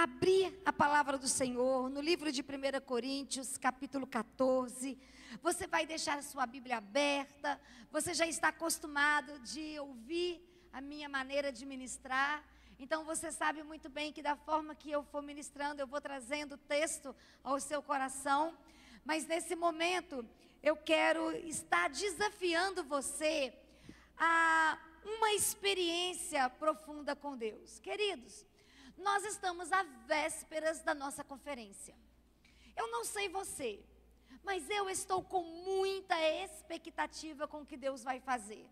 abrir a palavra do Senhor no livro de 1 Coríntios, capítulo 14. Você vai deixar a sua Bíblia aberta. Você já está acostumado de ouvir a minha maneira de ministrar. Então você sabe muito bem que da forma que eu for ministrando, eu vou trazendo o texto ao seu coração. Mas nesse momento, eu quero estar desafiando você a uma experiência profunda com Deus. Queridos, nós estamos à vésperas da nossa conferência. Eu não sei você, mas eu estou com muita expectativa com o que Deus vai fazer.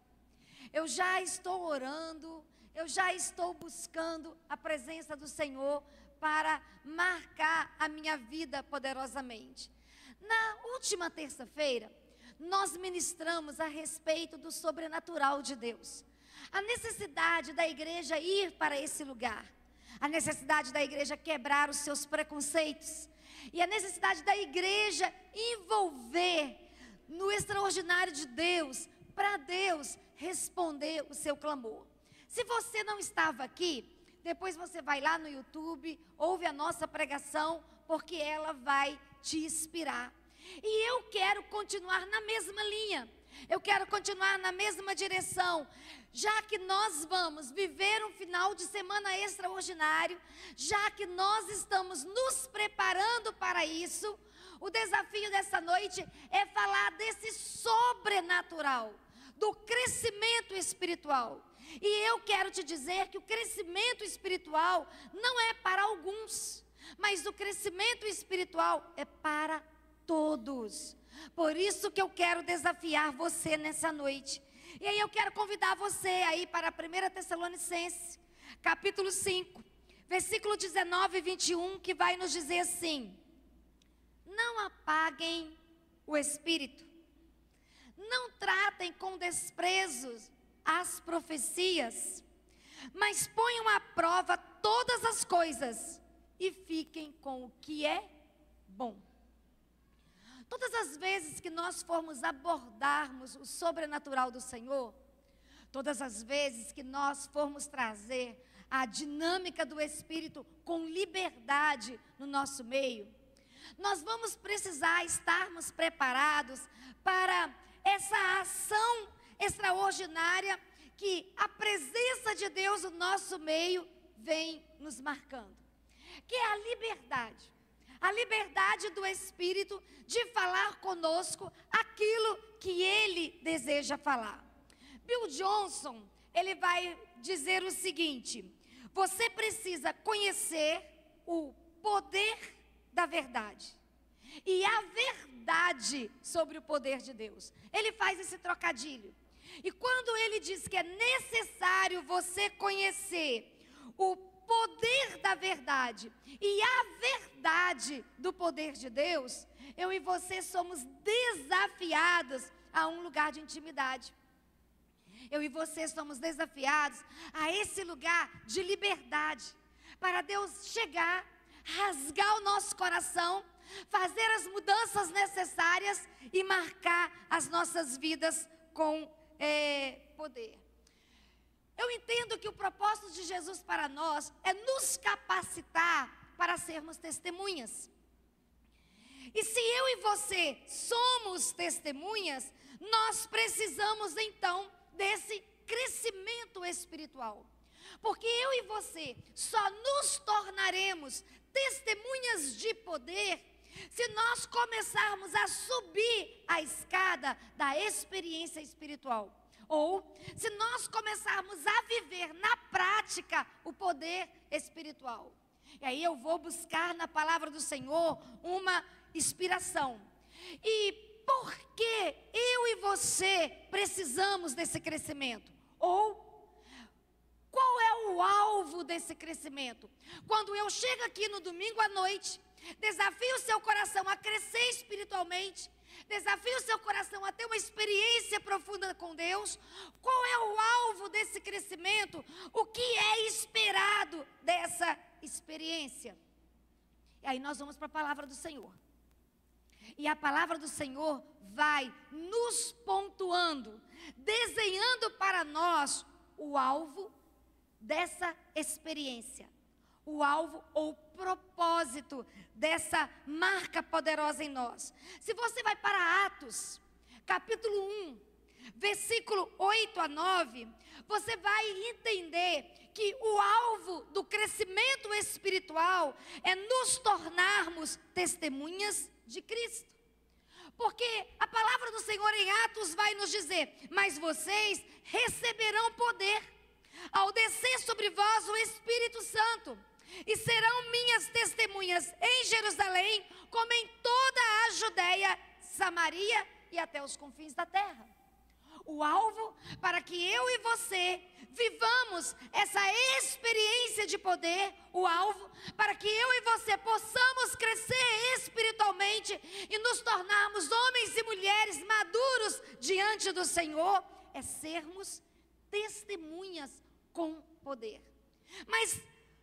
Eu já estou orando, eu já estou buscando a presença do Senhor para marcar a minha vida poderosamente. Na última terça-feira, nós ministramos a respeito do sobrenatural de Deus. A necessidade da igreja ir para esse lugar. A necessidade da igreja quebrar os seus preconceitos. E a necessidade da igreja envolver no extraordinário de Deus, para Deus responder o seu clamor. Se você não estava aqui, depois você vai lá no YouTube, ouve a nossa pregação, porque ela vai te inspirar. E eu quero continuar na mesma linha. Eu quero continuar na mesma direção, já que nós vamos viver um final de semana extraordinário, já que nós estamos nos preparando para isso. O desafio dessa noite é falar desse sobrenatural, do crescimento espiritual. E eu quero te dizer que o crescimento espiritual não é para alguns, mas o crescimento espiritual é para todos. Por isso que eu quero desafiar você nessa noite. E aí eu quero convidar você aí para 1 Tessalonicenses, capítulo 5, versículo 19 e 21, que vai nos dizer assim: não apaguem o espírito, não tratem com desprezo as profecias, mas ponham à prova todas as coisas e fiquem com o que é bom. Todas as vezes que nós formos abordarmos o sobrenatural do Senhor, todas as vezes que nós formos trazer a dinâmica do Espírito com liberdade no nosso meio, nós vamos precisar estarmos preparados para essa ação extraordinária que a presença de Deus no nosso meio vem nos marcando, que é a liberdade. A liberdade do Espírito de falar conosco aquilo que Ele deseja falar. Bill Johnson, ele vai dizer o seguinte: você precisa conhecer o poder da verdade e a verdade sobre o poder de Deus. Ele faz esse trocadilho. E quando ele diz que é necessário você conhecer o poder da verdade e a verdade do poder de Deus, eu e você somos desafiados a um lugar de intimidade. Eu e você somos desafiados a esse lugar de liberdade, para Deus chegar, rasgar o nosso coração, fazer as mudanças necessárias e marcar as nossas vidas com poder. Eu entendo que o propósito de Jesus para nós é nos capacitar para sermos testemunhas. E se eu e você somos testemunhas, nós precisamos então desse crescimento espiritual. Porque eu e você só nos tornaremos testemunhas de poder se nós começarmos a subir a escada da experiência espiritual. Ou se nós começarmos a viver na prática o poder espiritual. E aí eu vou buscar na palavra do Senhor uma inspiração. E por que eu e você precisamos desse crescimento? Ou qual é o alvo desse crescimento? Quando eu chego aqui no domingo à noite, desafio o seu coração a crescer espiritualmente, desafio o seu coração a ter uma experiência profunda com Deus. Qual é o alvo desse crescimento? O que é esperado dessa experiência? E aí nós vamos para a palavra do Senhor. E a palavra do Senhor vai nos pontuando, desenhando para nós o alvo dessa experiência, o alvo ou o propósito dessa marca poderosa em nós. Se você vai para Atos, capítulo 1, versículo 8 a 9, você vai entender que o alvo do crescimento espiritual é nos tornarmos testemunhas de Cristo. Porque a palavra do Senhor em Atos vai nos dizer: mas vocês receberão poder ao descer sobre vós o Espírito Santo, e serão minhas testemunhas em Jerusalém, como em toda a Judéia, Samaria e até os confins da terra. O alvo para que eu e você vivamos essa experiência de poder, o alvo para que eu e você possamos crescer espiritualmente e nos tornarmos homens e mulheres maduros diante do Senhor, é sermos testemunhas com poder. Mas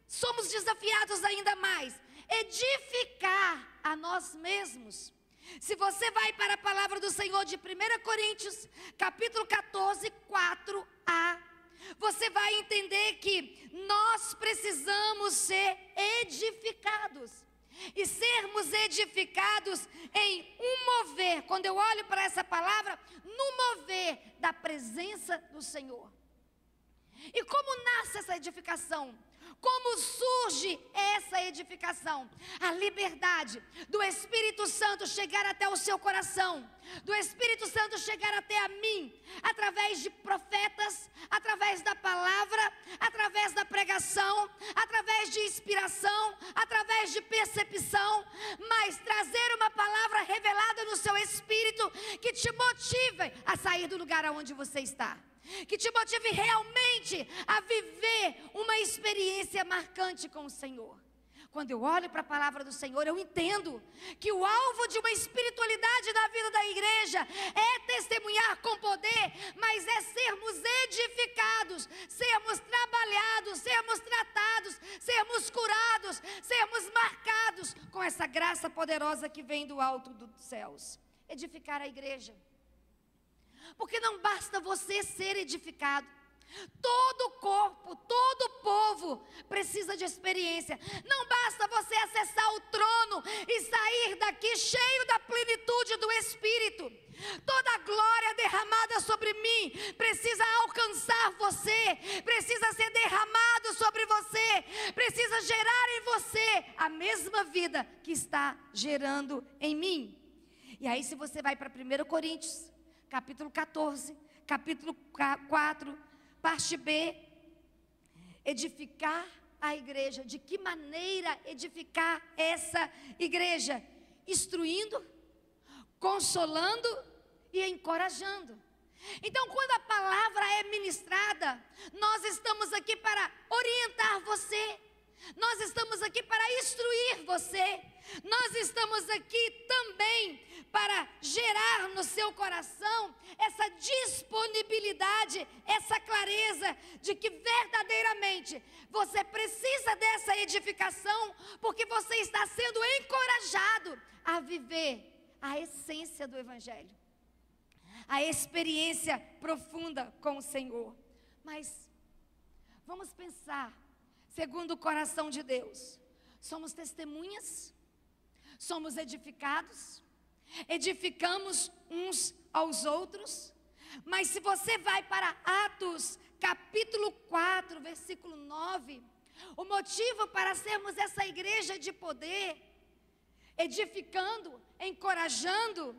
somos desafiados ainda mais, edificar a nós mesmos. Se você vai para a palavra do Senhor de 1 Coríntios, capítulo 14, 4a, você vai entender que nós precisamos ser edificados. E sermos edificados em um mover, quando eu olho para essa palavra, no mover da presença do Senhor. E como nasce essa edificação? Como surge essa edificação? A liberdade do Espírito Santo chegar até o seu coração, do Espírito Santo chegar até a mim, através de profetas, através da palavra, através da pregação, através de inspiração, através de percepção, mas trazer uma palavra revelada no seu espírito, que te motive a sair do lugar onde você está, que te motive realmente a viver uma experiência marcante com o Senhor. Quando eu olho para a palavra do Senhor, eu entendo que o alvo de uma espiritualidade na vida da igreja é testemunhar com poder, mas é sermos edificados, sermos trabalhados, sermos tratados, sermos curados, sermos marcados com essa graça poderosa que vem do alto dos céus. Edificar a igreja. Porque não basta você ser edificado. Todo o corpo, todo o povo precisa de experiência. Não basta você acessar o trono e sair daqui cheio da plenitude do Espírito. Toda a glória derramada sobre mim precisa alcançar você, precisa ser derramado sobre você, precisa gerar em você a mesma vida que está gerando em mim. E aí, se você vai para 1 Coríntios, capítulo 14, capítulo 4, parte B, edificar a igreja. De que maneira edificar essa igreja? Instruindo, consolando e encorajando. Então, quando a palavra é ministrada, nós estamos aqui para orientar você, nós estamos aqui para instruir você, nós estamos aqui também para gerar no seu coração essa disponibilidade, essa clareza de que verdadeiramente você precisa dessa edificação, porque você está sendo encorajado a viver a essência do Evangelho, a experiência profunda com o Senhor. Mas vamos pensar segundo o coração de Deus. Somos testemunhas, somos edificados, edificamos uns aos outros. Mas se você vai para Atos capítulo 4, versículo 9, o motivo para sermos essa igreja de poder, edificando, encorajando,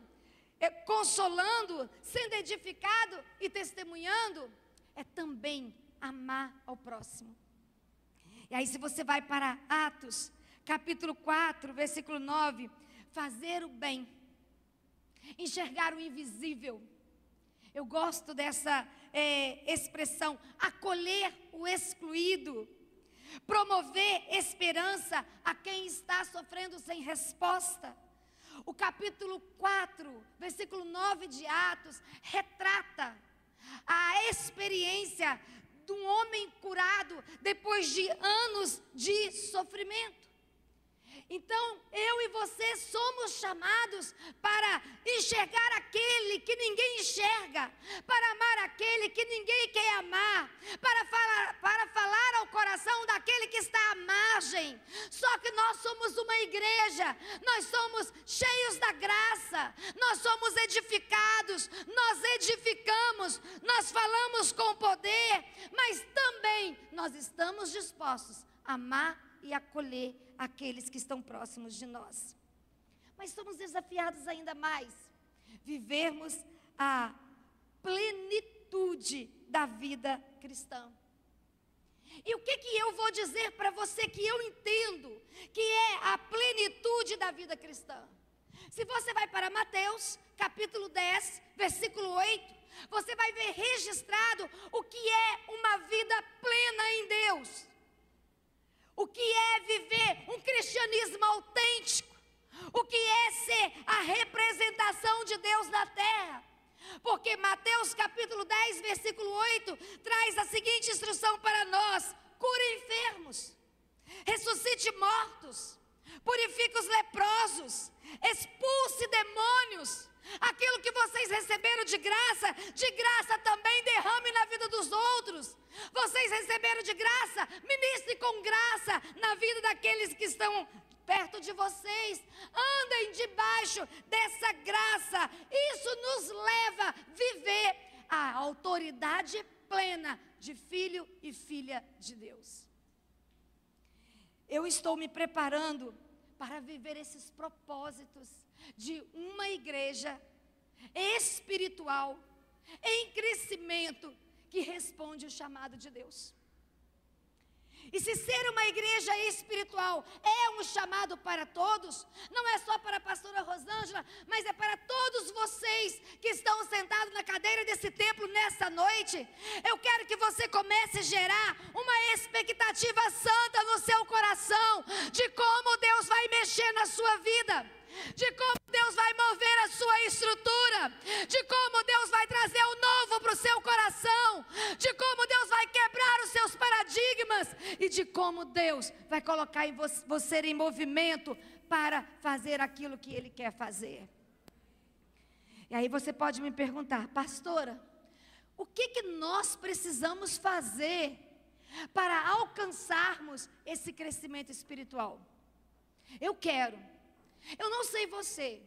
consolando, sendo edificado e testemunhando, é também amar ao próximo. E aí, se você vai para Atos capítulo 4, versículo 9, fazer o bem, enxergar o invisível. Eu gosto dessa expressão, acolher o excluído, promover esperança a quem está sofrendo sem resposta. O capítulo 4, versículo 9 de Atos, retrata a experiência de um homem curado depois de anos de sofrimento. Então, eu e você somos chamados para enxergar aquele que ninguém enxerga, para amar aquele que ninguém quer amar, para falar ao coração daquele que está à margem. Só que nós somos uma igreja, nós somos cheios da graça, nós somos edificados, nós edificamos, nós falamos com poder, mas também nós estamos dispostos a amar e acolher aqueles que estão próximos de nós. Mas somos desafiados ainda mais, vivermos a plenitude da vida cristã. E o que eu vou dizer para você que eu entendo que é a plenitude da vida cristã? Se você vai para Mateus, capítulo 10, versículo 8, você vai ver registrado o que é uma vida plena em Deus. O que é viver um cristianismo autêntico? O que é ser a representação de Deus na terra? Porque Mateus capítulo 10, versículo 8, traz a seguinte instrução para nós: cure enfermos, ressuscite mortos, purifique os leprosos, expulse demônios. Aquilo que vocês receberam de graça também derrame na vida dos outros. Vocês receberam de graça, ministre com graça na vida daqueles que estão perto de vocês. Andem debaixo dessa graça. Isso nos leva a viver a autoridade plena de filho e filha de Deus. Eu estou me preparando para viver esses propósitos de uma igreja espiritual, em crescimento, que responde o chamado de Deus. E se ser uma igreja espiritual é um chamado para todos, não é só para a pastora Rosângela, mas é para todos vocês que estão sentados na cadeira desse templo nessa noite. Eu quero que você comece a gerar uma expectativa santa no seu coração, de como Deus vai mexer na sua vida, de como Deus vai mover a sua estrutura, de como Deus vai trazer o novo para o seu coração, de como Deus vai quebrar os seus paradigmas e de como Deus vai colocar em você em movimento para fazer aquilo que Ele quer fazer. E aí você pode me perguntar: pastora, o que nós precisamos fazer para alcançarmos esse crescimento espiritual? Eu não sei você,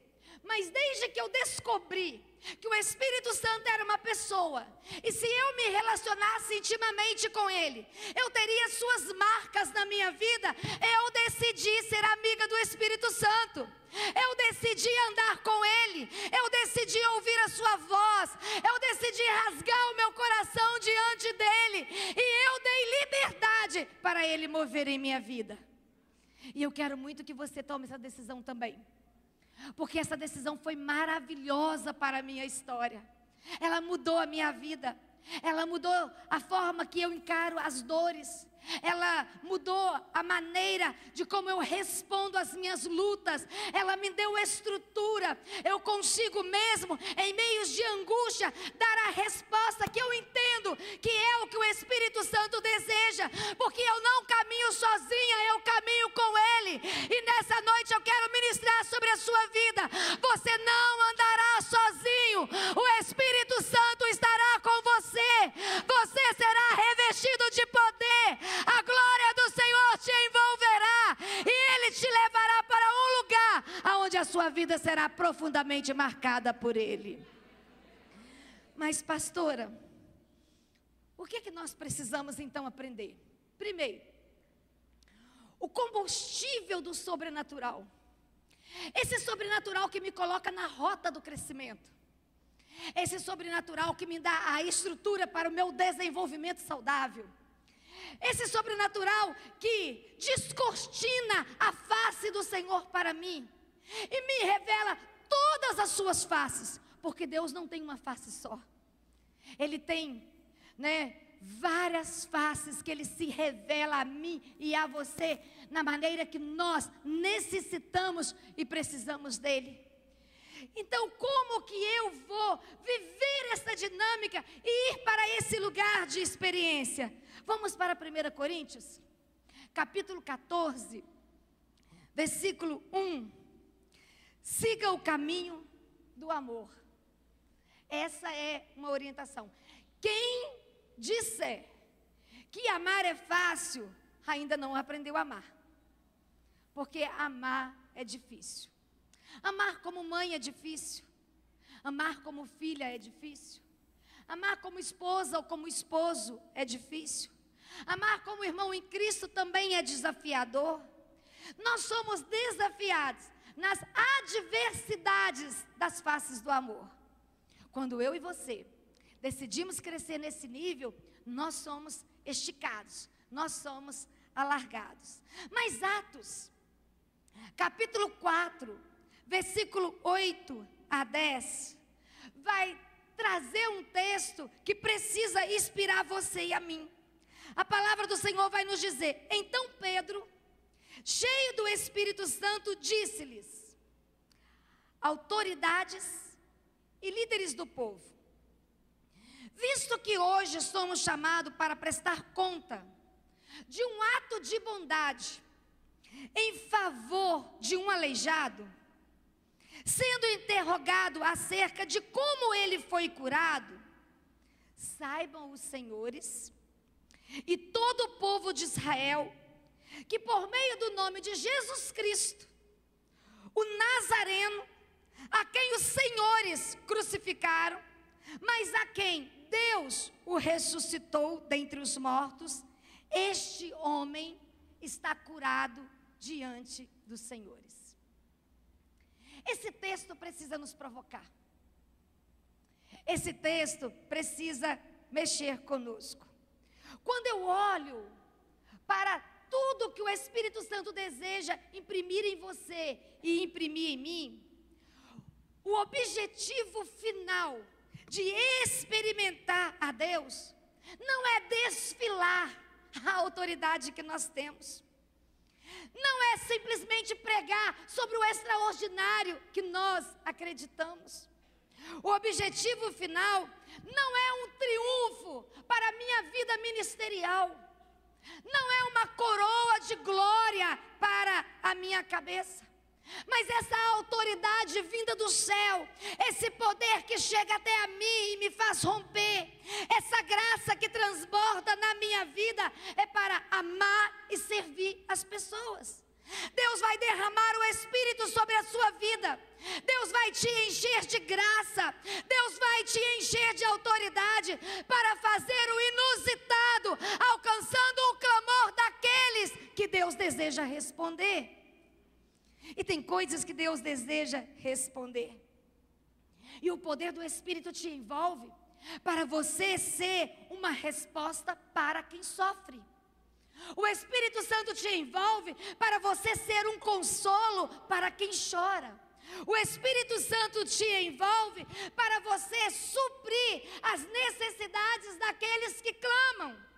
mas desde que eu descobri que o Espírito Santo era uma pessoa, e se eu me relacionasse intimamente com Ele, eu teria suas marcas na minha vida, eu decidi ser amiga do Espírito Santo. Eu decidi andar com Ele, eu decidi ouvir a sua voz, eu decidi rasgar o meu coração diante dEle, e eu dei liberdade para Ele mover em minha vida. E eu quero muito que você tome essa decisão também, porque essa decisão foi maravilhosa para a minha história. Ela mudou a minha vida, ela mudou a forma que eu encaro as dores, ela mudou a maneira de como eu respondo às minhas lutas, ela me deu estrutura. Eu consigo mesmo, em meios de angústia, dar a resposta que eu entendo que é o que o Espírito Santo deseja, porque eu não caminho sozinha, eu caminho com Ele. E nessa noite eu quero ministrar sobre a sua vida: você não andará sozinho, o Espírito Santo estará com você, você será revestido de poder. A glória do Senhor te envolverá e Ele te levará para um lugar onde a sua vida será profundamente marcada por Ele. Mas pastora, o que nós precisamos então aprender? Primeiro, o combustível do sobrenatural. Esse sobrenatural que me coloca na rota do crescimento. Esse sobrenatural que me dá a estrutura para o meu desenvolvimento saudável. Esse sobrenatural que descortina a face do Senhor para mim e me revela todas as suas faces, porque Deus não tem uma face só. Ele tem, várias faces que Ele se revela a mim e a você, na maneira que nós necessitamos e precisamos dEle. Então, como que eu vou viver essa dinâmica e ir para esse lugar de experiência? Vamos para 1 Coríntios, capítulo 14, versículo 1. Siga o caminho do amor. Essa é uma orientação. Quem disser que amar é fácil, ainda não aprendeu a amar. Porque amar é difícil. Amar como mãe é difícil. Amar como filha é difícil. Amar como esposa ou como esposo é difícil. Amar como irmão em Cristo também é desafiador. Nós somos desafiados nas adversidades das faces do amor. Quando eu e você decidimos crescer nesse nível, nós somos esticados, nós somos alargados. Mas Atos, capítulo 4, versículo 8 a 10, vai trazer um texto que precisa inspirar você e a mim. A palavra do Senhor vai nos dizer: então Pedro, cheio do Espírito Santo, disse-lhes: autoridades e líderes do povo, visto que hoje somos chamados para prestar conta de um ato de bondade em favor de um aleijado, sendo interrogado acerca de como ele foi curado, saibam os senhores e todo o povo de Israel que por meio do nome de Jesus Cristo, o Nazareno, a quem os senhores crucificaram, mas a quem Deus o ressuscitou dentre os mortos, este homem está curado diante dos senhores. Esse texto precisa nos provocar. Esse texto precisa mexer conosco. Quando eu olho para tudo que o Espírito Santo deseja imprimir em você e imprimir em mim, o objetivo final de experimentar a Deus não é desfilar a autoridade que nós temos. Não é simplesmente pregar sobre o extraordinário que nós acreditamos. O objetivo final não é um triunfo para a minha vida ministerial. Não é uma coroa de glória para a minha cabeça. Mas essa autoridade vinda do céu, esse poder que chega até a mim e me faz romper, essa graça que transborda na minha vida, é para amar e servir as pessoas. Deus vai derramar o Espírito sobre a sua vida. Deus vai te encher de graça. Deus vai te encher de autoridade para fazer o inusitado, alcançando o clamor daqueles que Deus deseja responder. E tem coisas que Deus deseja responder. E o poder do Espírito te envolve para você ser uma resposta para quem sofre. O Espírito Santo te envolve para você ser um consolo para quem chora. O Espírito Santo te envolve para você suprir as necessidades daqueles que clamam.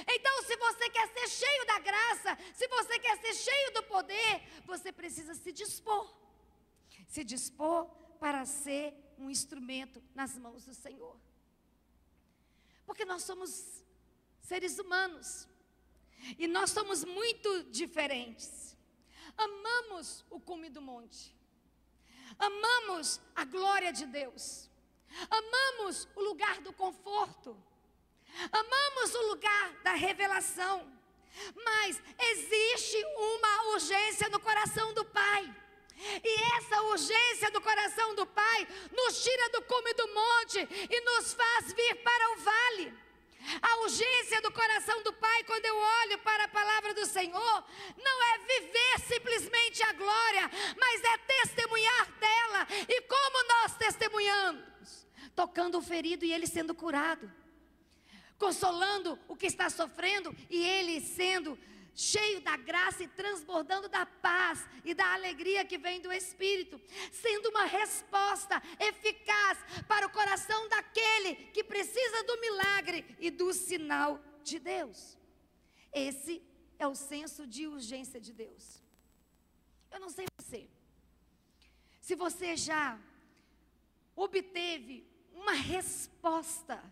Então, se você quer ser cheio da graça, se você quer ser cheio do poder, você precisa se dispor. Se dispor para ser um instrumento nas mãos do Senhor. Porque nós somos seres humanos. E nós somos muito diferentes. Amamos o cume do monte. Amamos a glória de Deus. Amamos o lugar do conforto. Amamos o lugar da revelação. Mas existe uma urgência no coração do Pai. E essa urgência do coração do Pai nos tira do cume do monte e nos faz vir para o vale. A urgência do coração do Pai, quando eu olho para a palavra do Senhor, não é viver simplesmente a glória, mas é testemunhar dela. E como nós testemunhamos? Tocando o ferido e ele sendo curado, consolando o que está sofrendo e ele sendo cheio da graça e transbordando da paz e da alegria que vem do Espírito, sendo uma resposta eficaz para o coração daquele que precisa do milagre e do sinal de Deus. Esse é o senso de urgência de Deus. Eu não sei você, se você já obteve uma resposta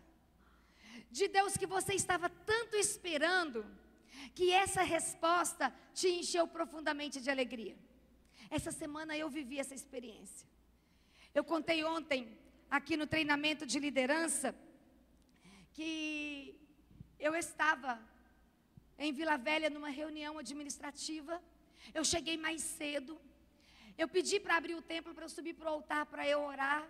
de Deus que você estava tanto esperando, que essa resposta te encheu profundamente de alegria. Essa semana eu vivi essa experiência. Eu contei ontem, aqui no treinamento de liderança, que eu estava em Vila Velha, numa reunião administrativa. Eu cheguei mais cedo. Eu pedi para abrir o templo, para eu subir para o altar, para eu orar.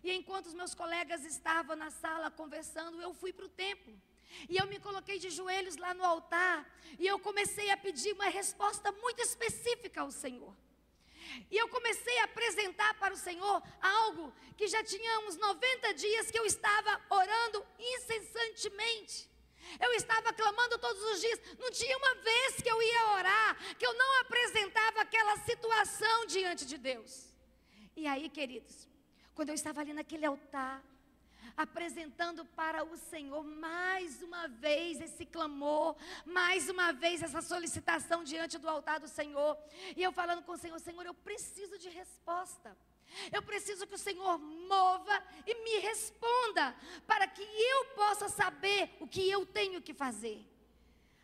E enquanto os meus colegas estavam na sala conversando, eu fui para o templo. E eu me coloquei de joelhos lá no altar. E eu comecei a pedir uma resposta muito específica ao Senhor. E eu comecei a apresentar para o Senhor algo que já tinha uns 90 dias que eu estava orando incessantemente. Eu estava clamando todos os dias. Não tinha uma vez que eu ia orar, que eu não apresentava aquela situação diante de Deus. E aí, queridos, quando eu estava ali naquele altar, apresentando para o Senhor mais uma vez esse clamor, mais uma vez essa solicitação diante do altar do Senhor, e eu falando com o Senhor: Senhor, eu preciso de resposta, eu preciso que o Senhor mova e me responda, para que eu possa saber o que eu tenho que fazer.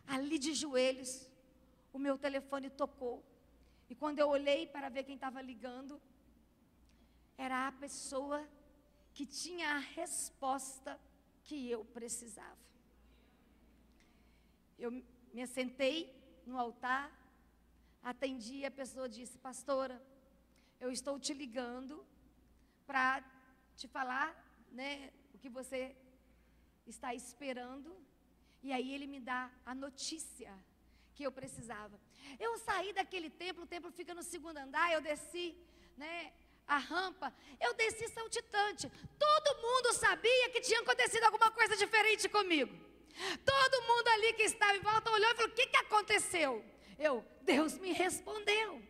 Ali de joelhos, o meu telefone tocou, e quando eu olhei para ver quem estava ligando, era a pessoa que tinha a resposta que eu precisava. Eu me assentei no altar, atendi, e a pessoa disse: pastora, eu estou te ligando para te falar, né, o que você está esperando. E aí ele me dá a notícia que eu precisava. Eu saí daquele templo, o templo fica no segundo andar, eu desci, né, a rampa, eu desci saltitante. Todo mundo sabia que tinha acontecido alguma coisa diferente comigo. Todo mundo ali que estava em volta olhou e falou: o que aconteceu? Deus me respondeu.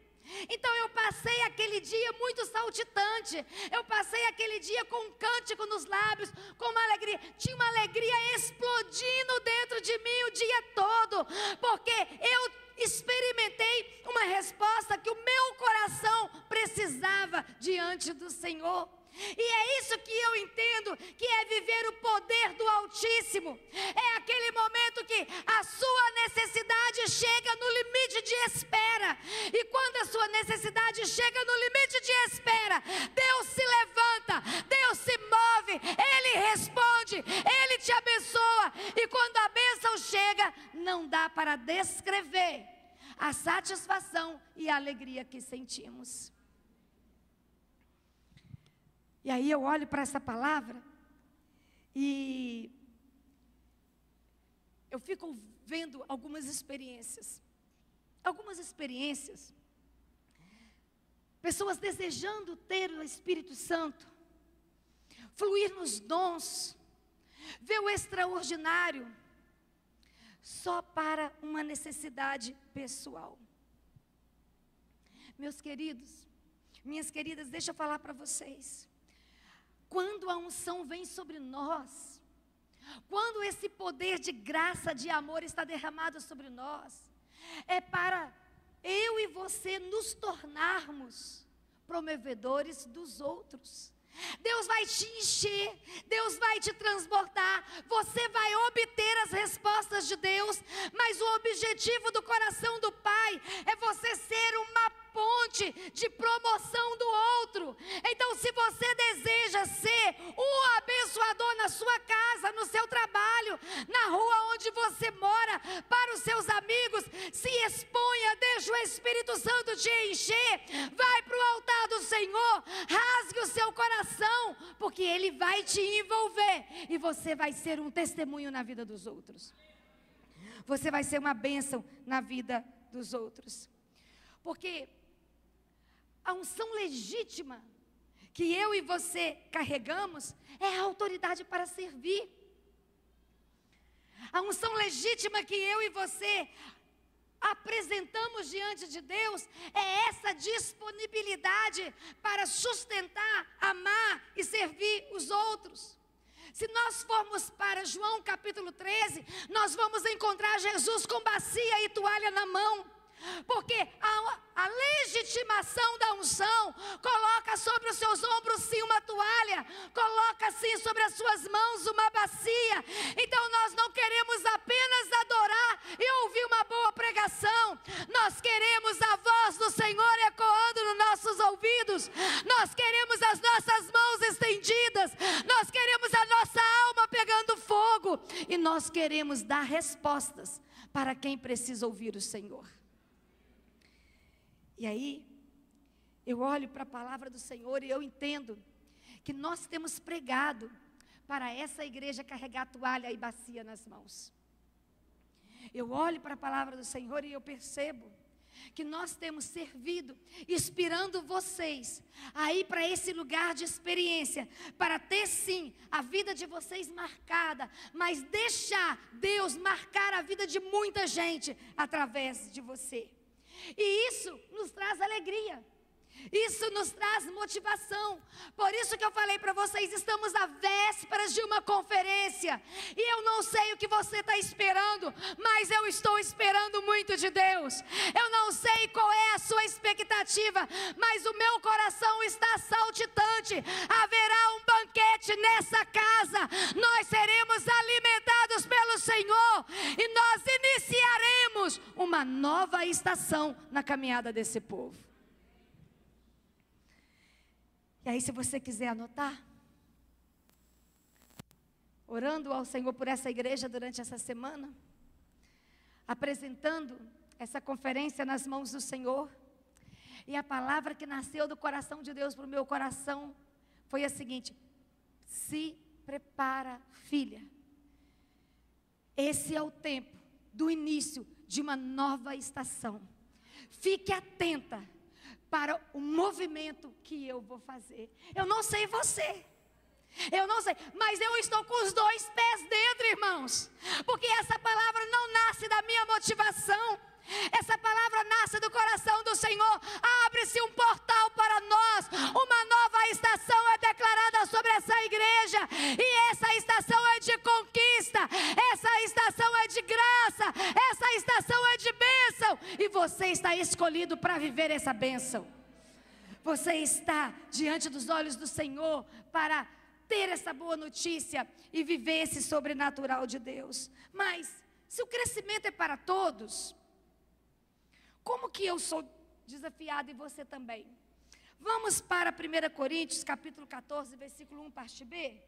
Então eu passei aquele dia muito saltitante. Eu passei aquele dia com um cântico nos lábios, com uma alegria. Tinha uma alegria explodindo dentro de mim o dia todo, porque eu experimentei uma resposta que o meu coração precisava diante do Senhor. E é isso que eu entendo que é viver o poder do Altíssimo. É aquele momento que a sua necessidade chega no limite de espera. E quando a sua necessidade chega no limite de espera, Deus se levanta, Deus se move, Ele responde, Ele te abençoa. E quando a bênção chega, não dá para descrever a satisfação e a alegria que sentimos. E aí eu olho para essa palavra e eu fico vendo algumas experiências. Pessoas desejando ter o Espírito Santo, fluir nos dons, ver o extraordinário, só para uma necessidade pessoal. Meus queridos, minhas queridas, deixa eu falar para vocês. Quando a unção vem sobre nós, quando esse poder de graça, de amor está derramado sobre nós, é para eu e você nos tornarmos promovedores dos outros. Deus vai te encher, Deus vai te transbordar, você vai obter as respostas de Deus, mas o objetivo do coração do Pai é você ser uma ponte de promoção do outro. Então, se você deseja ser um abençoador na sua casa, no seu trabalho, na rua onde você mora, para os seus amigos, se exponha, deixa o Espírito Santo te encher, vai para o altar do Senhor, rasgue o seu coração, porque Ele vai te envolver e você vai ser um testemunho na vida dos outros. Você vai ser uma bênção na vida dos outros. Porque a unção legítima que eu e você carregamos é a autoridade para servir. A unção legítima que eu e você apresentamos diante de Deus é essa disponibilidade para sustentar, amar e servir os outros. Se nós formos para João capítulo 13, nós vamos encontrar Jesus com bacia e toalha na mão. Porque a legitimação da unção coloca sobre os seus ombros sim uma toalha, coloca sim sobre as suas mãos uma bacia. Então nós não queremos apenas adorar e ouvir uma boa pregação, nós queremos a voz do Senhor ecoando ouvidos, nós queremos as nossas mãos estendidas, nós queremos a nossa alma pegando fogo, e nós queremos dar respostas para quem precisa ouvir o Senhor. E aí, eu olho para a palavra do Senhor e eu entendo que nós temos pregado para essa igreja carregar toalha e bacia nas mãos. Eu olho para a palavra do Senhor e eu percebo que nós temos servido, inspirando vocês a ir para esse lugar de experiência, para ter sim a vida de vocês marcada, mas deixar Deus marcar a vida de muita gente através de você. E isso nos traz alegria. Isso nos traz motivação. Por isso que eu falei para vocês, estamos à vésperas de uma conferência. E eu não sei o que você está esperando, mas eu estou esperando muito de Deus. Eu não sei qual é a sua expectativa, mas o meu coração está saltitante. Haverá um banquete nessa casa. Nós seremos alimentados pelo Senhor. E nós iniciaremos uma nova estação na caminhada desse povo. E aí, se você quiser anotar, orando ao Senhor por essa igreja durante essa semana, apresentando essa conferência nas mãos do Senhor, e a palavra que nasceu do coração de Deus para o meu coração foi a seguinte: se prepara, filha. Esse é o tempo do início de uma nova estação. Fique atenta para o movimento que eu vou fazer. Eu não sei você, eu não sei, mas eu estou com os dois pés dentro, irmãos, porque essa palavra não nasce da minha motivação, essa palavra nasce do coração do Senhor. Abre-se um portal para nós, uma nova estação é declarada sobre essa igreja, e essa estação é de conquista, essa estação é de graça, essa estação é de bênção, e você está escolhido para viver essa bênção. Você está diante dos olhos do Senhor para ter essa boa notícia e viver esse sobrenatural de Deus. Mas se o crescimento é para todos, como que eu sou desafiado e você também? Vamos para 1 Coríntios, capítulo 14, versículo 1, parte B.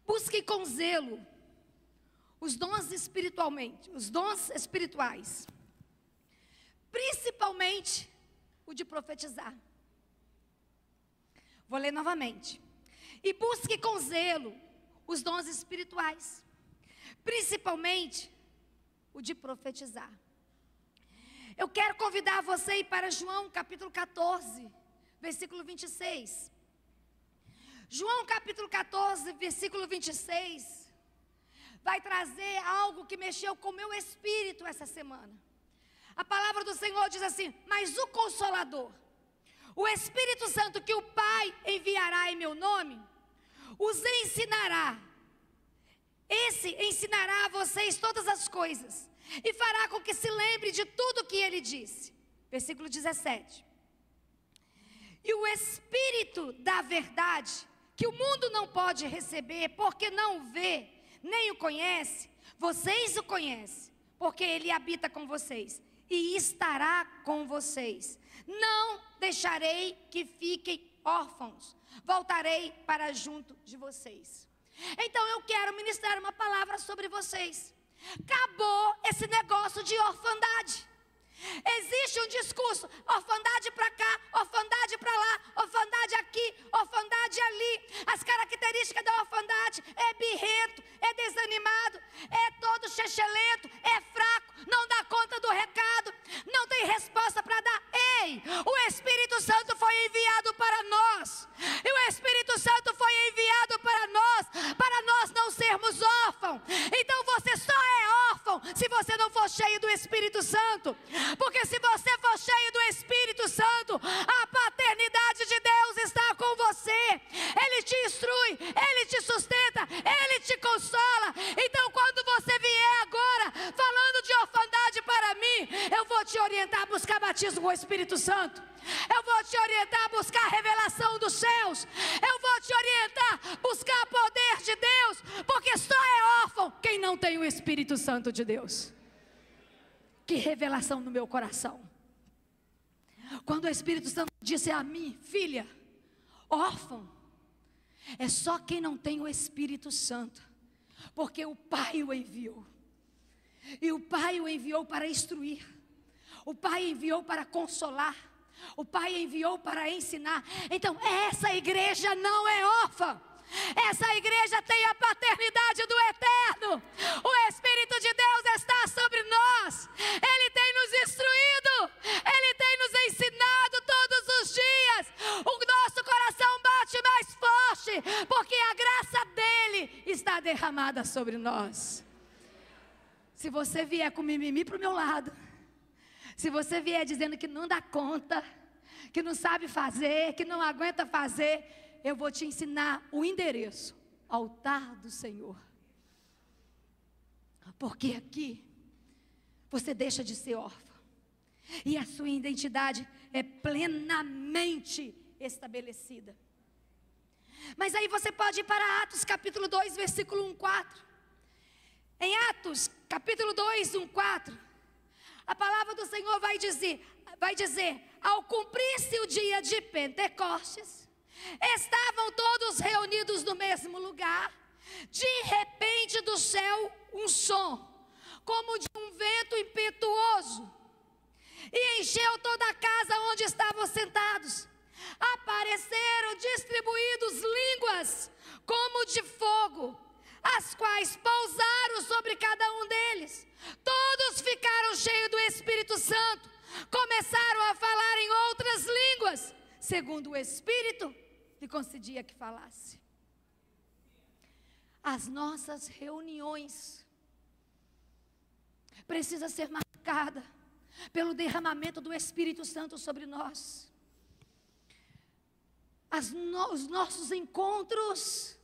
Busque com zelo os dons espirituais, principalmente o de profetizar. Vou ler novamente. E busque com zelo os dons espirituais, principalmente o de profetizar. Eu quero convidar você a ir para João capítulo 14, versículo 26. João capítulo 14, versículo 26, vai trazer algo que mexeu com o meu espírito essa semana. A palavra do Senhor diz assim: mas o Consolador, o Espírito Santo que o Pai enviará em meu nome, os ensinará. Esse ensinará a vocês todas as coisas e fará com que se lembre de tudo que ele disse. Versículo 17. E o Espírito da verdade, que o mundo não pode receber, porque não o vê, nem o conhece, vocês o conhecem, porque ele habita com vocês e estará com vocês. Não deixarei que fiquem órfãos, voltarei para junto de vocês. Então eu quero ministrar uma palavra sobre vocês. Acabou esse negócio de orfandade. Existe um discurso, orfandade para cá, orfandade para lá, orfandade aqui, orfandade ali. As características da orfandade é birrento, é desanimado, é todo chechelento, é fraco, não dá conta do recado, não tem resposta para dar. Ei, o Espírito Santo foi enviado para nós, e o Espírito Santo foi enviado para nós não sermos órfãos. Então você só é órfão se você não for cheio do Espírito Santo. Porque se você for cheio do Espírito Santo, a paternidade de Deus está com você. Ele te instrui, Ele te sustenta, Ele te consola. Então quando você vier agora falando de orfandade para mim, eu vou te orientar a buscar batismo com o Espírito Santo. Eu vou te orientar a buscar a revelação dos céus. Eu vou te orientar a buscar o poder de Deus. Porque só é órfão quem não tem o Espírito Santo de Deus. Que revelação no meu coração. Quando o Espírito Santo disse a mim: filha, órfão é só quem não tem o Espírito Santo, porque o Pai o enviou. E o Pai o enviou para instruir, o Pai enviou para consolar, o Pai enviou para ensinar. Então essa igreja não é órfã. Essa igreja tem a paternidade do Eterno. O Espírito de Deus está sobre nós. Ele tem nos instruído, Ele tem nos ensinado todos os dias. O nosso coração bate mais forte, porque a graça dEle está derramada sobre nós. Se você vier com mimimi para o meu lado, se você vier dizendo que não dá conta, que não sabe fazer, que não aguenta fazer, eu vou te ensinar o endereço: altar do Senhor. Porque aqui você deixa de ser órfão, e a sua identidade é plenamente estabelecida. Mas aí você pode ir para Atos capítulo 2, versículo 1, 4. Em Atos capítulo 2, 1, 4, a palavra do Senhor vai dizer: ao cumprir-se o dia de Pentecostes, estavam todos reunidos no mesmo lugar. De repente do céu um som, como de um vento impetuoso, e encheu toda a casa onde estavam sentados. Apareceram distribuídos línguas como de fogo, as quais pousaram sobre cada um deles. Todos ficaram cheios do Espírito Santo, começaram a falar em outras línguas, segundo o Espírito lhe concedia que falasse. As nossas reuniões precisam ser marcadas pelo derramamento do Espírito Santo sobre nós. Os nossos encontros,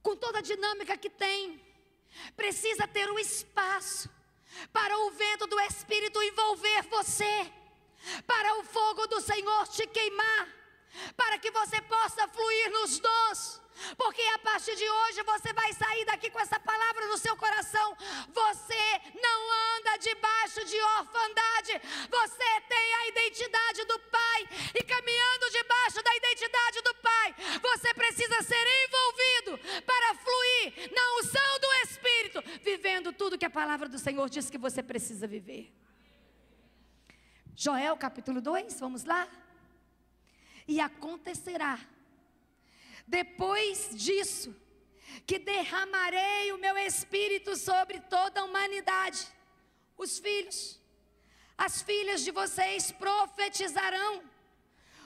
com toda a dinâmica que tem, precisa ter um espaço para o vento do Espírito envolver você, para o fogo do Senhor te queimar, para que você possa fluir nos dons. Porque a partir de hoje você vai sair daqui com essa palavra no seu coração: você não anda debaixo de orfandade, você tem a identidade do Pai, e caminhando debaixo da identidade do Pai, você precisa ser envolvido para fluir na unção do Espírito, vivendo tudo que a palavra do Senhor diz que você precisa viver. Joel capítulo 2, vamos lá? E acontecerá depois disso, que derramarei o meu Espírito sobre toda a humanidade. Os filhos, as filhas de vocês profetizarão,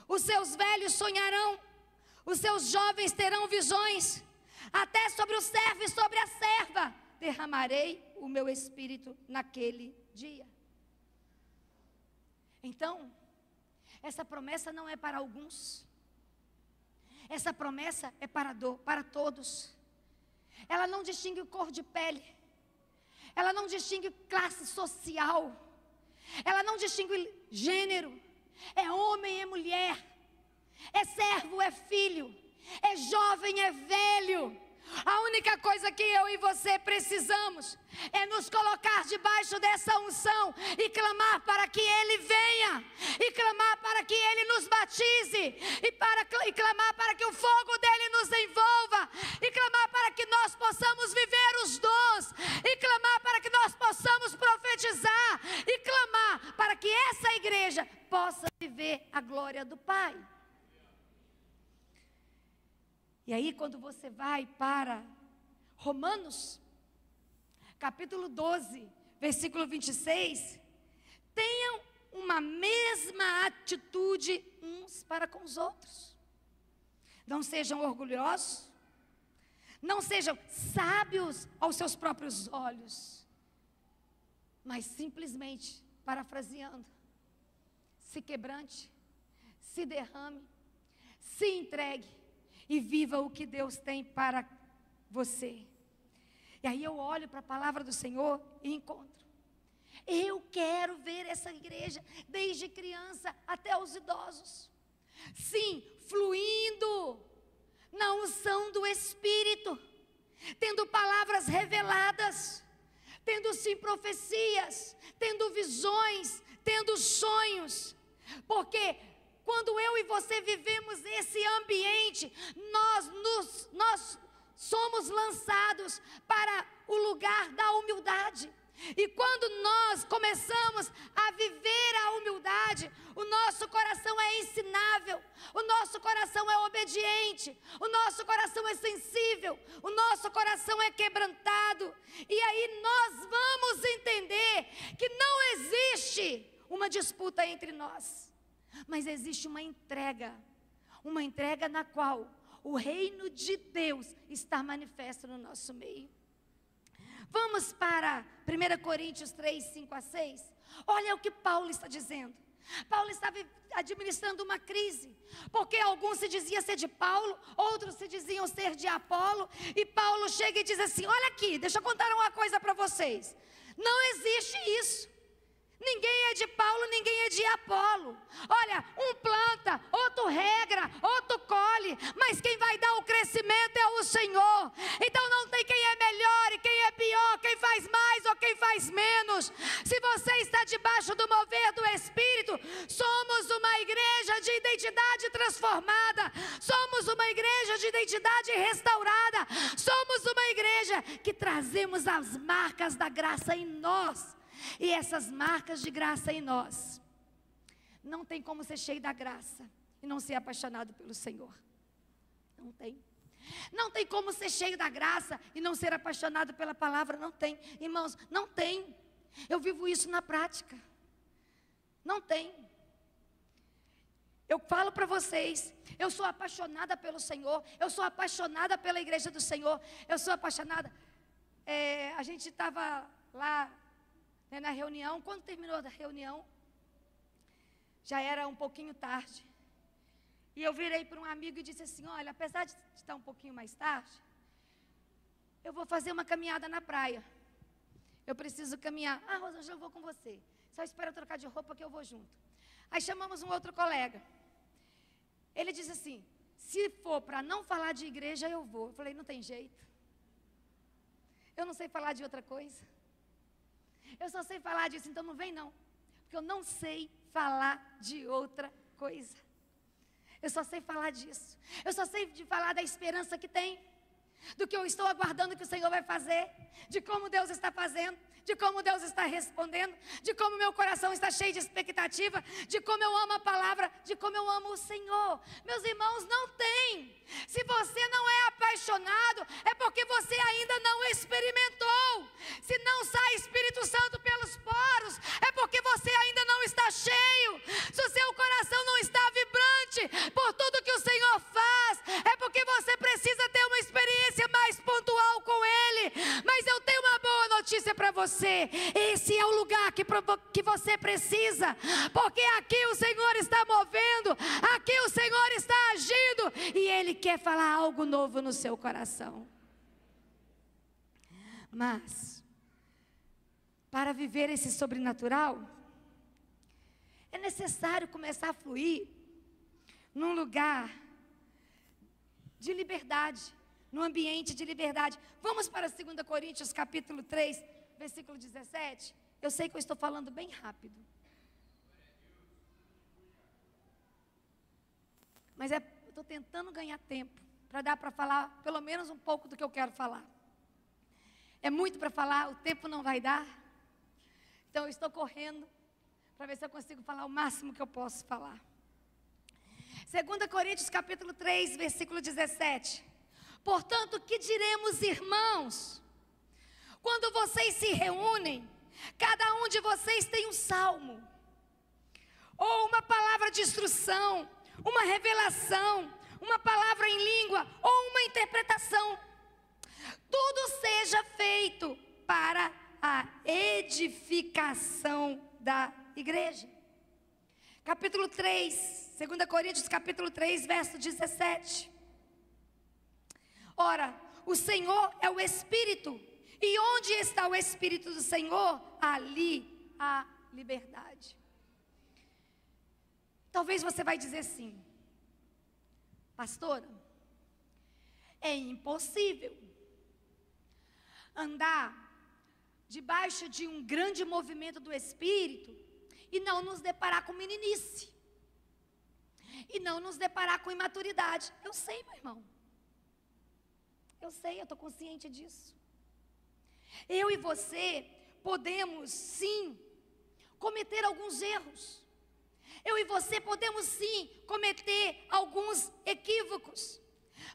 os seus velhos sonharão, os seus jovens terão visões, até sobre o servo e sobre a serva derramarei o meu Espírito naquele dia. Então, essa promessa não é para alguns. Essa promessa é para todos. Ela não distingue cor de pele, ela não distingue classe social, ela não distingue gênero. É homem, é mulher, é servo, é filho, é jovem, é velho. A única coisa que eu e você precisamos é nos colocar debaixo dessa unção e clamar para que Ele venha, e clamar para que Ele nos batize, e clamar para que o fogo dEle nos envolva, e clamar para que nós possamos viver os dons, e clamar para que nós possamos profetizar, e clamar para que essa igreja possa viver a glória do Pai. E aí, quando você vai para Romanos, capítulo 12, versículo 26, tenham uma mesma atitude uns para com os outros. Não sejam orgulhosos, não sejam sábios aos seus próprios olhos, mas simplesmente, parafraseando, se quebrante, se derrame, se entregue, e viva o que Deus tem para você. E aí eu olho para a palavra do Senhor e encontro. Eu quero ver essa igreja desde criança até os idosos. Sim, fluindo na unção do Espírito, tendo palavras reveladas, tendo sim profecias, tendo visões, tendo sonhos, porque quando eu e você vivemos esse ambiente, nós somos lançados para o lugar da humildade. E quando nós começamos a viver a humildade, o nosso coração é ensinável, o nosso coração é obediente, o nosso coração é sensível, o nosso coração é quebrantado. E aí nós vamos entender que não existe uma disputa entre nós, mas existe uma entrega na qual o reino de Deus está manifesto no nosso meio. Vamos para 1 Coríntios 3, 5 a 6. Olha o que Paulo está dizendo. Paulo estava administrando uma crise, porque alguns se diziam ser de Paulo, outros se diziam ser de Apolo, e Paulo chega e diz assim: olha aqui, deixa eu contar uma coisa para vocês. Não existe isso. Ninguém é de Paulo, ninguém é de Apolo. Olha, um planta, outro rega, outro colhe, mas quem vai dar o crescimento é o Senhor. Então não tem quem é melhor e quem é pior, quem faz mais ou quem faz menos. Se você está debaixo do mover do Espírito, somos uma igreja de identidade transformada, somos uma igreja de identidade restaurada, somos uma igreja que trazemos as marcas da graça em nós. E essas marcas de graça em nós, não tem como ser cheio da graça e não ser apaixonado pelo Senhor. Não tem. Não tem como ser cheio da graça e não ser apaixonado pela palavra. Não tem. Irmãos, não tem. Eu vivo isso na prática. Não tem. Eu falo para vocês, eu sou apaixonada pelo Senhor, eu sou apaixonada pela igreja do Senhor, eu sou apaixonada. A gente estava lá na reunião, quando terminou a reunião, já era um pouquinho tarde, e eu virei para um amigo e disse assim: olha, apesar de estar um pouquinho mais tarde, eu vou fazer uma caminhada na praia, eu preciso caminhar. Ah, Rosângela, eu vou com você, só espera eu trocar de roupa que eu vou junto. Aí chamamos um outro colega, ele disse assim: se for para não falar de igreja, eu vou. Eu falei: não tem jeito, eu não sei falar de outra coisa. Eu só sei falar disso, então não vem não, porque eu não sei falar de outra coisa. Eu só sei falar disso. Eu só sei falar da esperança que tem, do que eu estou aguardando que o Senhor vai fazer, de como Deus está fazendo, de como Deus está respondendo, de como meu coração está cheio de expectativa, de como eu amo a palavra, de como eu amo o Senhor. Meus irmãos, não tem. Se você não é apaixonado, é porque você ainda não experimentou. Se não sai Espírito Santo pelos poros, é porque você ainda não está cheio. Se o seu coração não está vibrante por tudo que o Senhor faz, é porque você precisa ter uma experiência mais pontual com Ele. Mas eu tenho uma boa notícia para você. Esse é o lugar que você precisa, porque aqui o Senhor está movendo, aqui o Senhor está agindo, e Ele quer falar algo novo no seu coração. Mas, para viver esse sobrenatural, é necessário começar a fluir num lugar de liberdade, num ambiente de liberdade. Vamos para 2 Coríntios capítulo 3, versículo 17. Eu sei que eu estou falando bem rápido, mas eu estou tentando ganhar tempo para dar para falar pelo menos um pouco do que eu quero falar. É muito para falar, o tempo não vai dar, então eu estou correndo para ver se eu consigo falar o máximo que eu posso falar. 2 Coríntios capítulo 3, versículo 17. Portanto, que diremos, irmãos? Quando vocês se reúnem, cada um de vocês tem um salmo, ou uma palavra de instrução, uma revelação, uma palavra em língua, ou uma interpretação. Tudo seja feito para a edificação da igreja. Capítulo 3, 2 Coríntios capítulo 3, verso 17. Ora, o Senhor é o Espírito, e onde está o Espírito do Senhor, ali há liberdade. Talvez você vai dizer assim: pastora, é impossível andar debaixo de um grande movimento do Espírito e não nos deparar com meninice. E não nos deparar com imaturidade. Eu sei, meu irmão. Eu sei, eu estou consciente disso. Eu e você podemos sim cometer alguns erros. Eu e você podemos sim cometer alguns equívocos.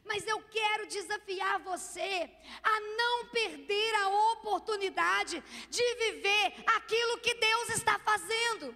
Mas eu quero desafiar você a não perder a oportunidade de viver aquilo que Deus está fazendo,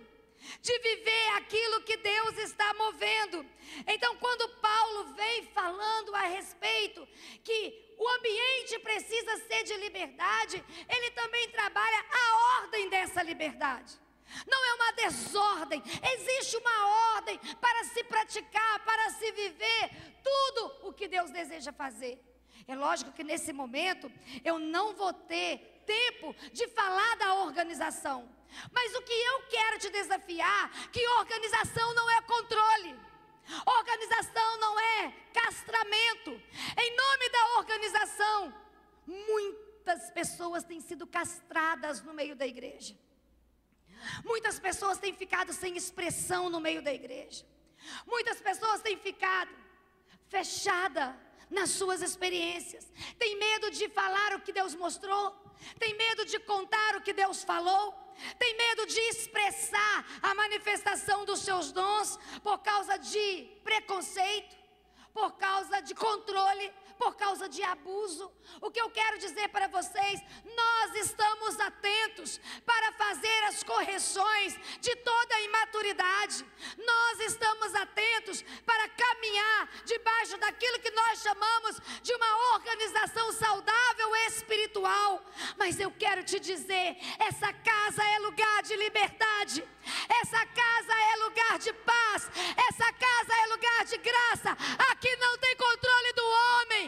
de viver aquilo que Deus está movendo. Então, quando Paulo vem falando a respeito que o ambiente precisa ser de liberdade, ele também trabalha a ordem dessa liberdade. Não é uma desordem, existe uma ordem para se praticar, para se viver tudo o que Deus deseja fazer. É lógico que nesse momento eu não vou ter tempo de falar da organização, mas o que eu quero te desafiar, que organização não é controle, organização não é castramento. Em nome da organização, muitas pessoas têm sido castradas no meio da igreja. Muitas pessoas têm ficado sem expressão no meio da igreja. Muitas pessoas têm ficado fechadas nas suas experiências. Tem medo de falar o que Deus mostrou. Tem medo de contar o que Deus falou. Tem medo de expressar a manifestação dos seus dons por causa de preconceito, por causa de controle, por causa de abuso. O que eu quero dizer para vocês, nós estamos atentos para fazer as correções de toda a imaturidade. Nós estamos atentos para caminhar debaixo daquilo que nós chamamos de uma organização saudável espiritual. Mas eu quero te dizer, essa casa é lugar de liberdade. Essa casa é lugar de paz. Essa casa é lugar de graça. Aqui não tem controle do homem.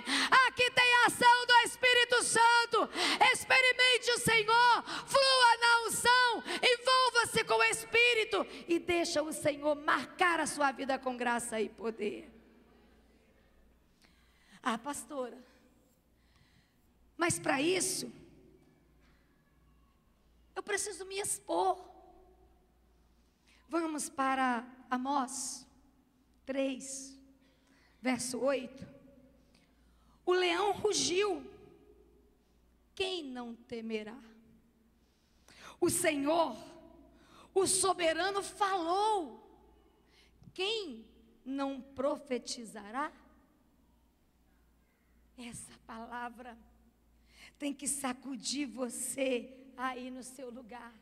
Aqui tem a ação do Espírito Santo. Experimente o Senhor, flua na unção, envolva-se com o Espírito e deixa o Senhor marcar a sua vida com graça e poder. Ah, pastora, mas para isso eu preciso me expor. Vamos para Amós 3, verso 8. O leão rugiu, quem não temerá? O Senhor, o soberano falou, quem não profetizará? Essa palavra tem que sacudir você aí no seu lugar.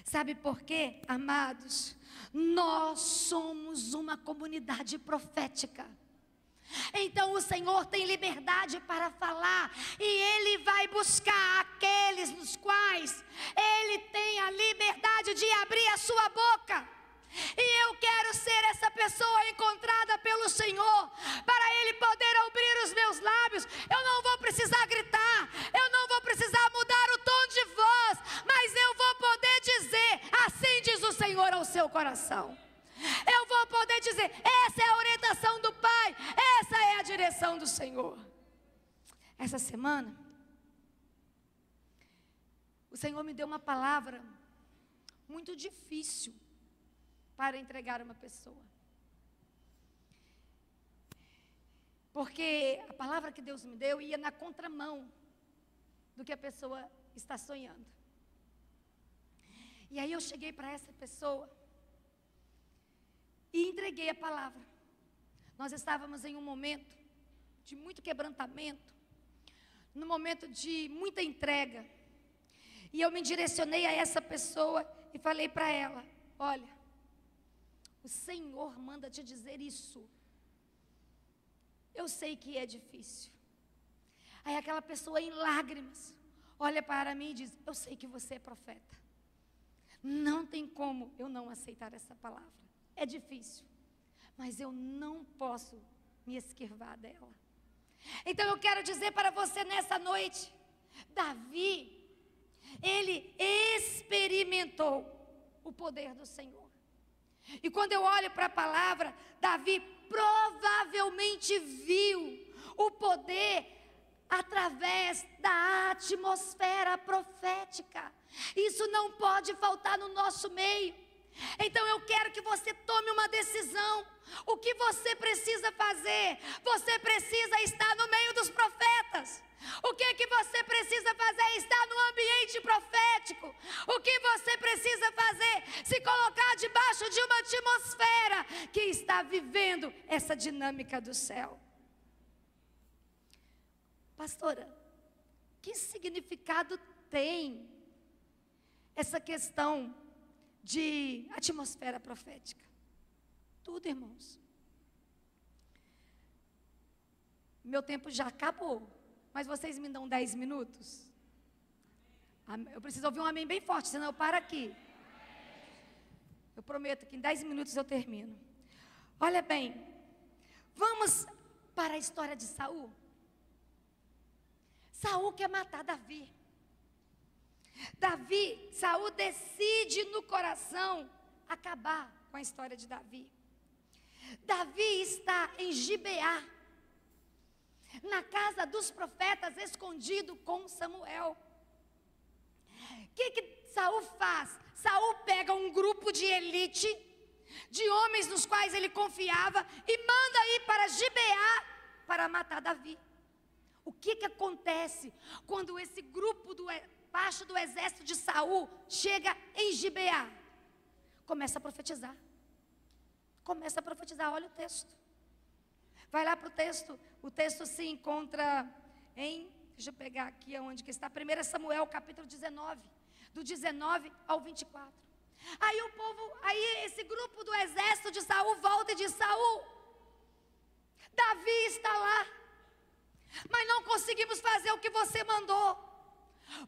Sabe por quê, amados? Nós somos uma comunidade profética. Então o Senhor tem liberdade para falar, e Ele vai buscar aqueles nos quais Ele tem a liberdade de abrir a sua boca. E eu quero ser essa pessoa encontrada pelo Senhor, para Ele poder abrir os meus lábios. Eu não vou precisar gritar, eu não vou precisar mudar o tom de voz, mas eu vou poder dizer, assim diz o Senhor ao seu coração. Eu vou poder dizer, essa é a orientação do Pai, essa é a direção do Senhor. Essa semana, o Senhor me deu uma palavra muito difícil para entregar a uma pessoa. Porque a palavra que Deus me deu ia na contramão do que a pessoa está sonhando. E aí eu cheguei para essa pessoa e entreguei a palavra. Nós estávamos em um momento de muito quebrantamento, num momento de muita entrega. E eu me direcionei a essa pessoa e falei para ela: olha, o Senhor manda te dizer isso. Eu sei que é difícil. Aí aquela pessoa em lágrimas olha para mim e diz: eu sei que você é profeta. Não tem como eu não aceitar essa palavra. É difícil, mas eu não posso me esquivar dela. Então eu quero dizer para você nessa noite, Davi, ele experimentou o poder do Senhor. E quando eu olho para a palavra, Davi provavelmente viu o poder através da atmosfera profética. Isso não pode faltar no nosso meio. Então eu quero que você tome uma decisão. O que você precisa fazer? Você precisa estar no meio dos profetas. O que você precisa fazer? Estar no ambiente profético. O que você precisa fazer? Se colocar debaixo de uma atmosfera que está vivendo essa dinâmica do céu. Pastora, que significado tem essa questão de atmosfera profética? Tudo, irmãos. Meu tempo já acabou, mas vocês me dão 10 minutos? Eu preciso ouvir um amém bem forte, senão eu paro aqui. Eu prometo que em 10 minutos eu termino. Olha bem, vamos para a história de Saul. Saul quer matar Davi. Saul decide no coração acabar com a história de Davi. Davi está em Gibeá, na casa dos profetas, escondido com Samuel. O que Saul faz? Saul pega um grupo de elite, de homens nos quais ele confiava, e manda ir para Gibeá para matar Davi. O que acontece quando esse grupo parte do exército de Saul chega em Gibeá? Começa a profetizar. Olha o texto. Vai lá para o texto. O texto se encontra em, deixa eu pegar aqui onde que está, 1 Samuel capítulo 19, do 19 ao 24. Aí esse grupo do exército de Saul volta e diz: Saul, Davi está lá, mas não conseguimos fazer o que você mandou,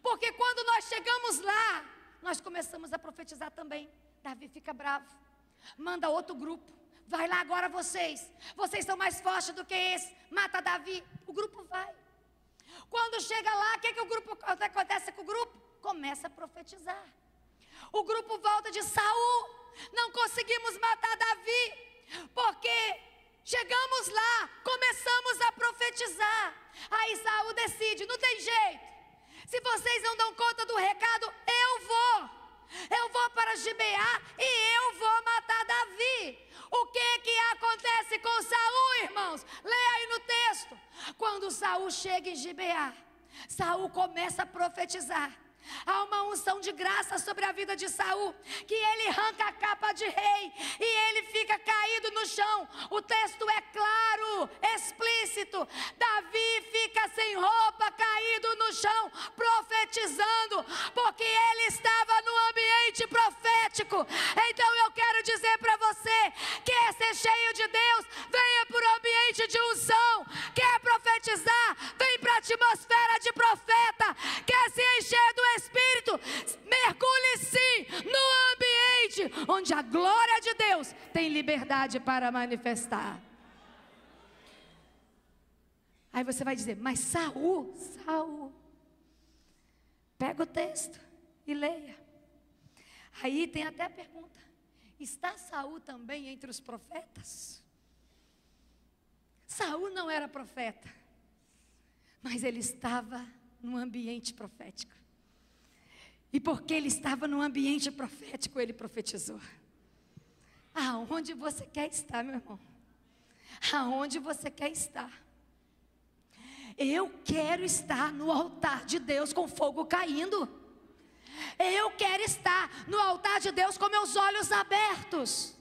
porque quando nós chegamos lá, nós começamos a profetizar também. Davi fica bravo, manda outro grupo: vai lá agora vocês são mais fortes do que esse, mata Davi. O grupo vai. Quando chega lá, o que acontece com o grupo? Começa a profetizar. O grupo volta de Saul: não conseguimos matar Davi, porque chegamos lá, começamos a profetizar. Aí Saul decide: não tem jeito, se vocês não dão conta do recado, eu vou para Gibeá e eu vou matar Davi. O que acontece com Saul, irmãos? Leia aí no texto. Quando Saul chega em Gibeá, Saul começa a profetizar. Há uma unção de graça sobre a vida de Saul, que ele arranca a capa de rei e ele fica caído no chão. O texto é claro, explícito. Davi fica sem roupa, caído no chão, profetizando, porque ele estava no ambiente profético. Então eu quero dizer para você: quer ser cheio de Deus, venha para o ambiente de unção. Quer profetizar, vem para a atmosfera de profeta. Quer se encher do Espírito, mergulhe sim no ambiente onde a glória de Deus tem liberdade para manifestar. Aí você vai dizer: mas Saul, pega o texto e leia. Aí tem até a pergunta: está Saul também entre os profetas? Saul não era profeta, mas ele estava no ambiente profético. E porque ele estava no ambiente profético, ele profetizou. Aonde você quer estar, meu irmão? Aonde você quer estar? Eu quero estar no altar de Deus com fogo caindo. Eu quero estar no altar de Deus com meus olhos abertos.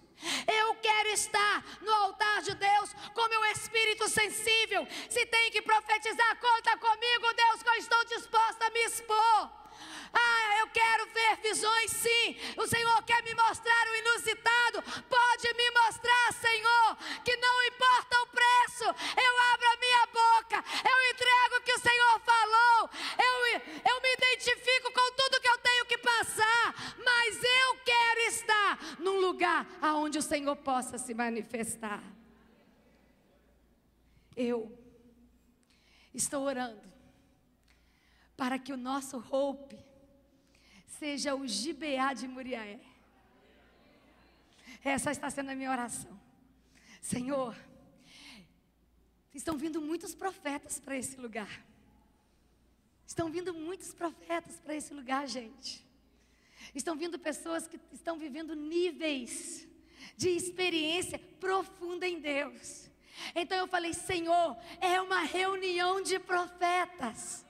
Eu quero estar no altar de Deus com meu espírito sensível. Se tem que profetizar, conta comigo, Deus, que eu estou disposta a me expor. Eu quero ver visões, sim. O Senhor quer me mostrar o inusitado. Pode me mostrar, Senhor, que não importa o preço, eu abro a minha boca, eu entrego o que o Senhor falou, eu me identifico com tudo que eu tenho que passar, mas eu quero estar num lugar onde o Senhor possa se manifestar. Eu estou orando para que o nosso Hope seja o Gibeá de Moriaé. Essa está sendo a minha oração. Senhor, estão vindo muitos profetas para esse lugar. Estão vindo muitos profetas para esse lugar, gente. Estão vindo pessoas que estão vivendo níveis de experiência profunda em Deus. Então eu falei, Senhor, é uma reunião de profetas.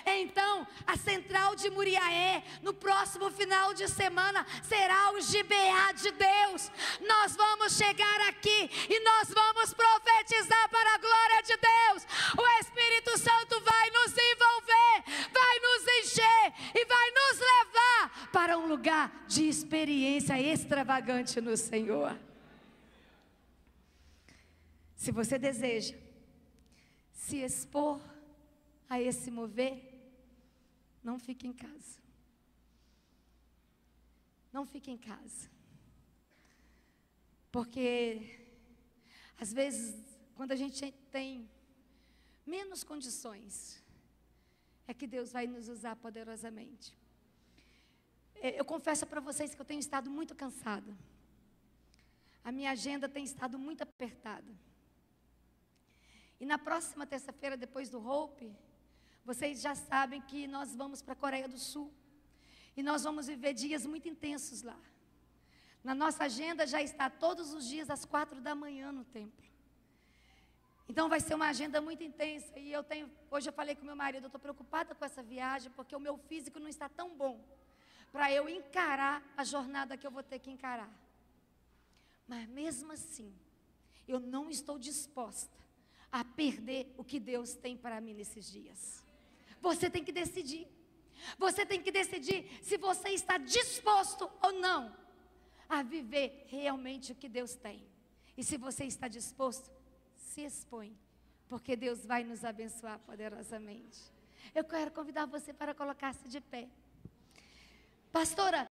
Então, a central de Muriaé, no próximo final de semana, será o GBA de Deus. Nós vamos chegar aqui e nós vamos profetizar para a glória de Deus. O Espírito Santo vai nos envolver, vai nos encher e vai nos levar para um lugar de experiência extravagante no Senhor. Se você deseja se expor a esse mover, não fique em casa. Não fique em casa. Porque, às vezes, quando a gente tem menos condições, é que Deus vai nos usar poderosamente. Eu confesso para vocês que eu tenho estado muito cansada. A minha agenda tem estado muito apertada. E na próxima terça-feira, depois do Hope, vocês já sabem que nós vamos para a Coreia do Sul. E nós vamos viver dias muito intensos lá. Na nossa agenda já está todos os dias às 4 da manhã no templo. Então vai ser uma agenda muito intensa. E hoje eu falei com meu marido, eu estou preocupada com essa viagem, porque o meu físico não está tão bom para eu encarar a jornada que eu vou ter que encarar. Mas mesmo assim, eu não estou disposta a perder o que Deus tem para mim nesses dias. Você tem que decidir. Você tem que decidir se você está disposto ou não a viver realmente o que Deus tem. E se você está disposto, se expõe, porque Deus vai nos abençoar poderosamente. Eu quero convidar você para colocar-se de pé. Pastora,